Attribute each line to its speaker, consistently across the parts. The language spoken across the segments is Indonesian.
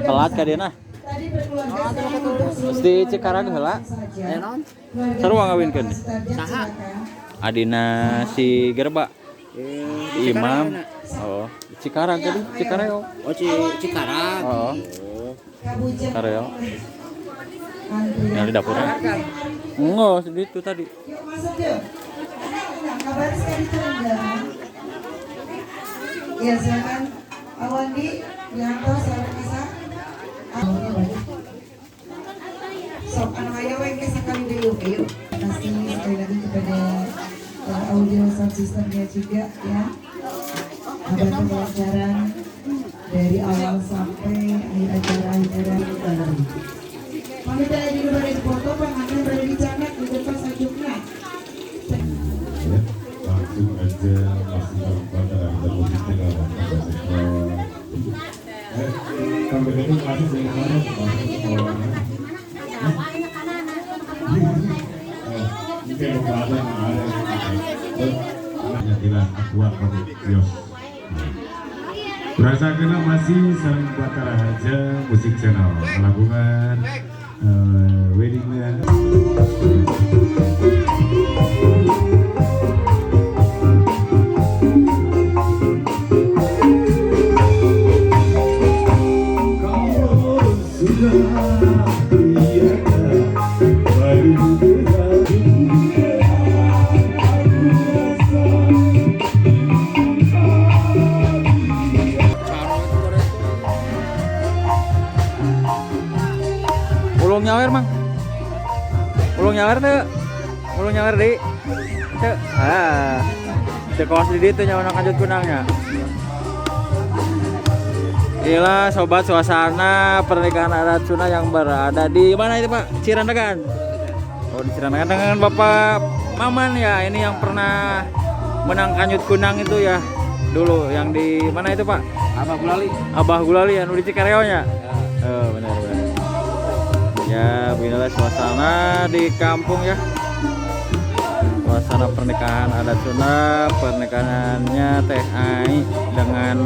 Speaker 1: Telat ka dia nah. Di Cikarang heula. Seru ngawinkeun.
Speaker 2: Saha?
Speaker 1: Adina si Gerba. Imam. Oh, Cikarang tadi, Cikareo.
Speaker 2: Oh, Cikarang.
Speaker 1: Oh. Cikareo. Yang di dapurnya. Enggak, segitu tadi.
Speaker 3: Yuk masuk yuk. Kabar sekali enggak? Iya silakan. Pak Wandi, Yanto, sahabat Kasa. Sok anu aya we ke sakali deui yuk. Pasti sekali lagi kepada audio sound systemnya juga ya. Ada pembelajaran dari awal sampai akhir acara Kami tadi di luar dari foto, pengantin berada di canak di depan sajuknya.
Speaker 4: Ya, langsung aja masih dalam ada musik tinggal sampai itu masih dari mana? Mungkin ada penyakiran akuat Yos. Berasa kena masih saling bakar aja musik channel melakukan weddingnya.
Speaker 1: Ulung nyawer mang. Ulung nyawer tuh. Ulung nyawer di. Tuh. Ah. Cekos di ditu nya anak kanjut kunangnya. Inilah sobat suasana pernikahan adat Sunda yang berada di mana itu Pak? Cirandagan. Oh di Cirandagan dengan Bapak Maman ya. Ini yang pernah menang kanjut kunang itu ya. Dulu yang di mana itu Pak?
Speaker 2: Abah Gulali.
Speaker 1: Abah Gulali anu di Cikareonya. Oh benar. Ya, beginilah suasana di kampung ya. Suasana pernikahan adat Sunda, pernikahannya Teh Ai dengan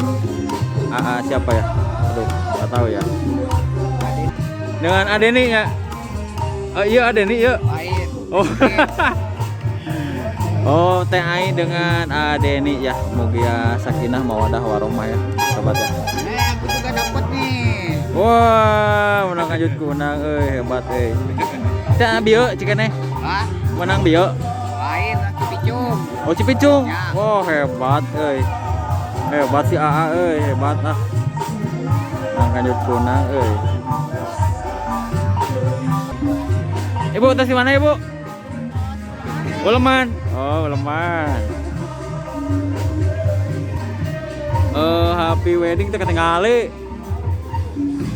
Speaker 1: AA siapa ya? Aduh, nggak tahu ya. Dengan Adeni ya. Oh iya Adeni ya. Oh. Oh, Teh Ai dengan Adeni ya. Mugia sakinah mawadah warahmah ya, sobat ya.
Speaker 2: Aku juga dapat nih.
Speaker 1: Wah, menang kanjut kunang hebat Cak bio cikane.
Speaker 2: Hah?
Speaker 1: Menang bio.
Speaker 2: Lain Cipicung.
Speaker 1: Oh, Cipicung.
Speaker 2: Ya.
Speaker 1: Wah, hebat Hebat si AA hebat ah. Menang kanjut kunang Ibu tes di mana, Ibu? Uleman. Oh, Uleman. Happy wedding teh ketinggali.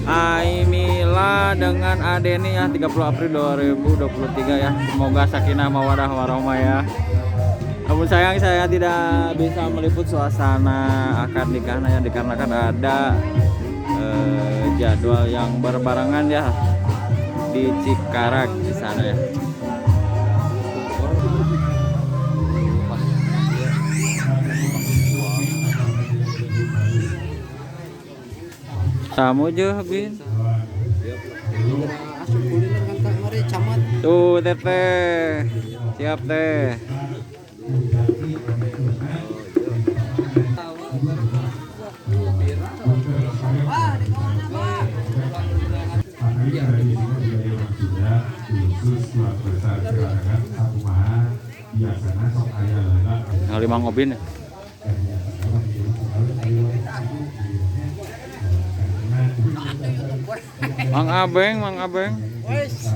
Speaker 1: Aimila dengan Adeni ya 30 April 2023 ya. Semoga sakinah mawadah warahmah ya. Namun sayang saya tidak bisa meliput suasana akad nikahnya ya, dikarenakan ada jadwal yang berbarengan ya di Cikarang di sana ya. Tamu aja Bin. Tuh teteh. Siap teh. Kali Mang Obin ya. Mang Abeng.
Speaker 2: Wes.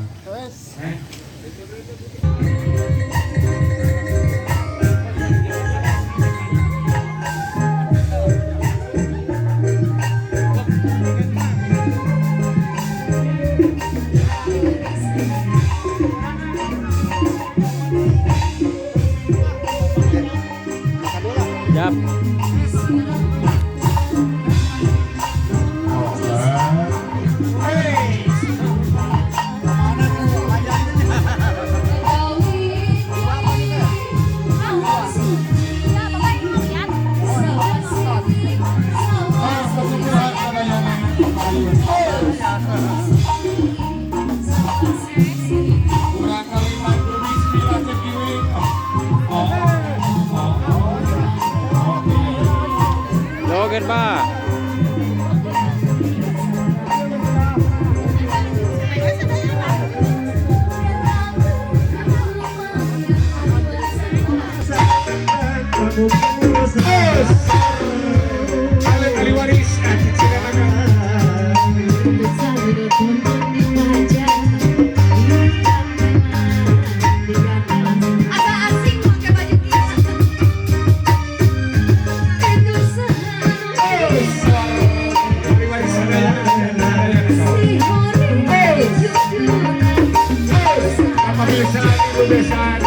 Speaker 1: Siap. Joget pak.
Speaker 4: Kali waris Aji
Speaker 5: Agak asing pakai baju
Speaker 4: Apabila saat itu besar